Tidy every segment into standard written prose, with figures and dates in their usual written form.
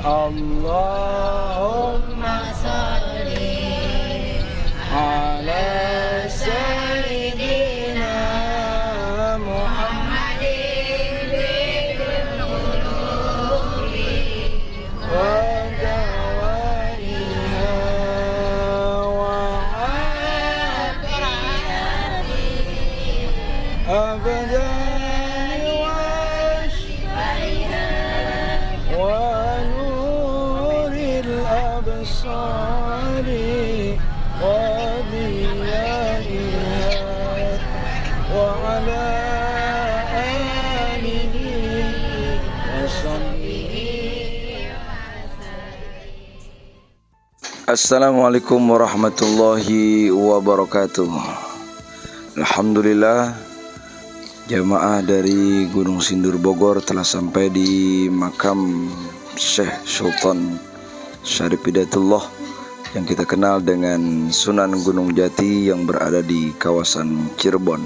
Allahumma sholli ala sayyidina Muhammadin bil qulubi wa dawaiha wa abdani wa shifaiha wa nuril absari wa diyaiha wa ala alihi wa sahbihi. Assalamualaikum warahmatullahi wabarakatuh. Alhamdulillah, jamaah dari Gunung Sindur Bogor telah sampai di makam Syekh Sultan Syarif Hidayatullah yang kita kenal dengan Sunan Gunung Jati yang berada di kawasan Cirebon.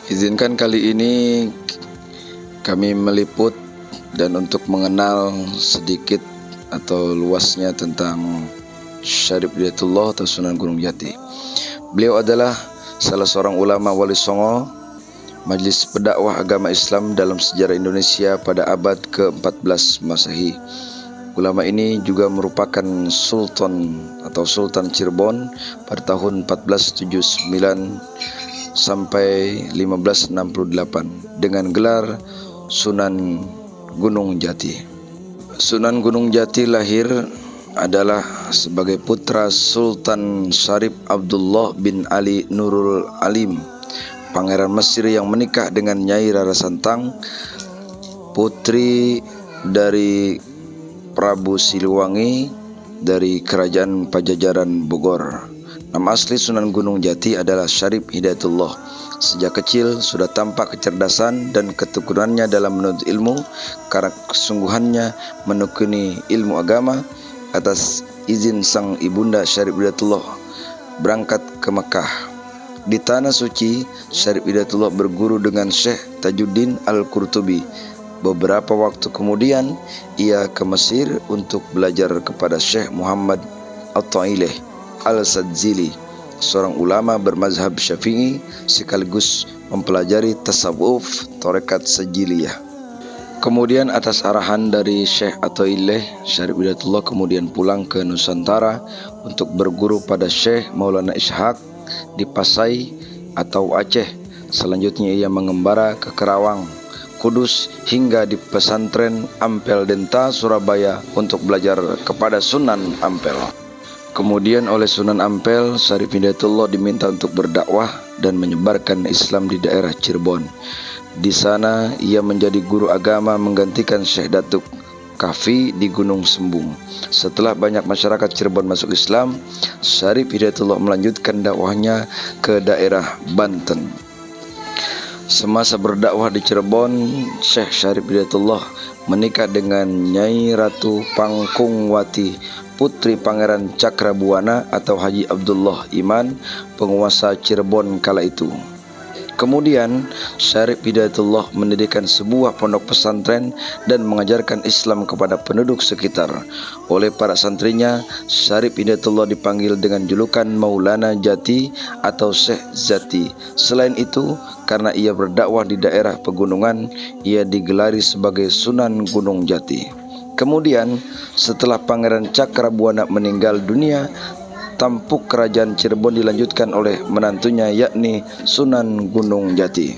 Izinkan kali ini kami meliput dan untuk mengenal sedikit atau luasnya tentang Syarif Hidayatullah atau Sunan Gunung Jati. Beliau adalah salah seorang ulama Wali Songo, Majelis Pendakwah Agama Islam dalam sejarah Indonesia pada abad ke-14 Masehi. Ulama ini juga merupakan Sultan atau Sultan Cirebon pada tahun 1479 sampai 1568 dengan gelar Sunan Gunung Jati. Sunan Gunung Jati lahir adalah sebagai putra Sultan Syarif Abdullah bin Ali Nurul Alim, Pangeran Mesir yang menikah dengan Nyai Rara Santang, putri dari Prabu Siliwangi dari Kerajaan Pajajaran Bogor. Nama asli Sunan Gunung Jati adalah Syarif Hidayatullah. Sejak kecil sudah tampak kecerdasan dan ketekunannya dalam menuntut ilmu karena kesungguhannya menekuni ilmu agama. Atas izin sang ibunda Syarif Hidayatullah berangkat ke Mekah. Di tanah suci, Syarif Hidayatullah berguru dengan Syekh Tajuddin Al-Qurtubi. Beberapa waktu kemudian ia ke Mesir untuk belajar kepada Syekh Muhammad At-Tailih Al-Sadzili, seorang ulama bermazhab Syafi'i sekaligus mempelajari tasawuf tarekat Sajiliyah. Kemudian atas arahan dari Syekh At-Tailih, Syarif Hidayatullah kemudian pulang ke Nusantara untuk berguru pada Syekh Maulana Ishaq di Pasai atau Aceh. Selanjutnya ia mengembara ke Kerawang, Kudus hingga di pesantren Ampel Denta, Surabaya untuk belajar kepada Sunan Ampel. Kemudian oleh Sunan Ampel, Syarif Hidayatullah diminta untuk berdakwah dan menyebarkan Islam di daerah Cirebon. Di sana ia menjadi guru agama menggantikan Syekh Datuk Kafi di Gunung Sembung. Setelah banyak masyarakat Cirebon masuk Islam, Syarif Hidayatullah melanjutkan dakwahnya ke daerah Banten. Semasa berdakwah di Cirebon, Syekh Syarif Hidayatullah menikah dengan Nyai Ratu Pangkungwati, putri Pangeran Cakrabuana atau Haji Abdullah Iman, penguasa Cirebon kala itu. Kemudian Syarif Hidayatullah mendirikan sebuah pondok pesantren dan mengajarkan Islam kepada penduduk sekitar. Oleh para santrinya, Syarif Hidayatullah dipanggil dengan julukan Maulana Jati atau Syekh Zati. Selain itu, karena ia berdakwah di daerah pegunungan, ia digelari sebagai Sunan Gunung Jati. Kemudian setelah Pangeran Cakrabuana meninggal dunia, tampuk kerajaan Cirebon dilanjutkan oleh menantunya yakni Sunan Gunung Jati.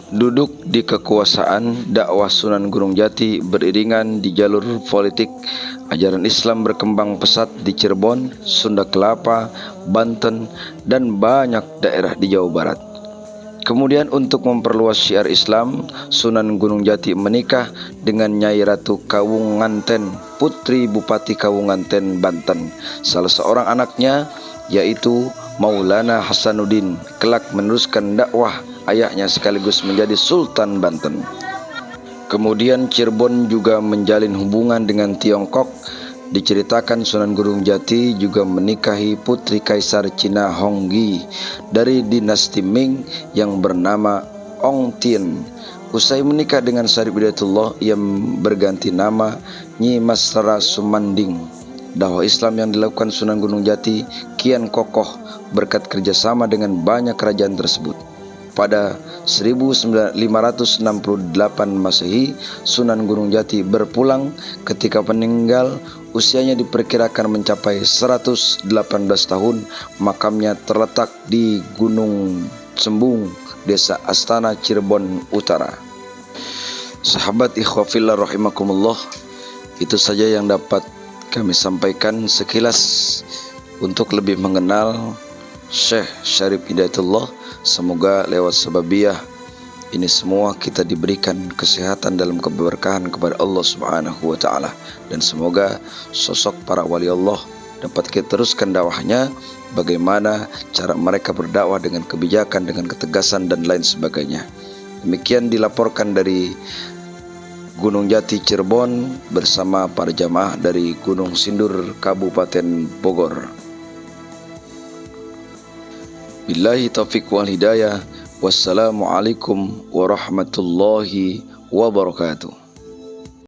Duduk di kekuasaan, dakwah Sunan Gunung Jati beriringan di jalur politik. Ajaran Islam berkembang pesat di Cirebon, Sunda Kelapa, Banten, dan banyak daerah di Jawa Barat. Kemudian untuk memperluas syiar Islam, Sunan Gunung Jati menikah dengan Nyai Ratu Kawunganten, putri Bupati Kawunganten, Banten. Salah seorang anaknya yaitu Maulana Hasanuddin kelak meneruskan dakwah ayahnya sekaligus menjadi Sultan Banten. Kemudian Cirebon juga menjalin hubungan dengan Tiongkok. Diceritakan Sunan Gunung Jati juga menikahi putri Kaisar Cina Honggi dari dinasti Ming yang bernama Ong Tien. Usai menikah dengan Syarif Hidayatullah, ia berganti nama Nyi Masra Sumanding. Dakwah Islam yang dilakukan Sunan Gunung Jati kian kokoh berkat kerjasama dengan banyak kerajaan tersebut. Pada 1568 Masehi, Sunan Gunung Jati berpulang. Ketika meninggal, usianya diperkirakan mencapai 118 tahun. Makamnya terletak di Gunung Sembung, Desa Astana, Cirebon Utara. Sahabat ikhwafillah rahimakumullah, itu saja yang dapat kami sampaikan sekilas untuk lebih mengenal Syekh Syarif Hidayatullah. Semoga lewat sababiyah ini semua kita diberikan kesehatan dalam keberkahan kepada Allah Subhanahu wa taala, dan semoga sosok para wali Allah dapat kita teruskan dakwahnya, bagaimana cara mereka berdakwah dengan kebijakan, dengan ketegasan dan lain sebagainya. Demikian dilaporkan dari Gunung Jati Cirebon bersama para jamaah dari Gunung Sindur Kabupaten Bogor. Billahi taufiq wal hidayah. Wassalamualaikum warahmatullahi wabarakatuh.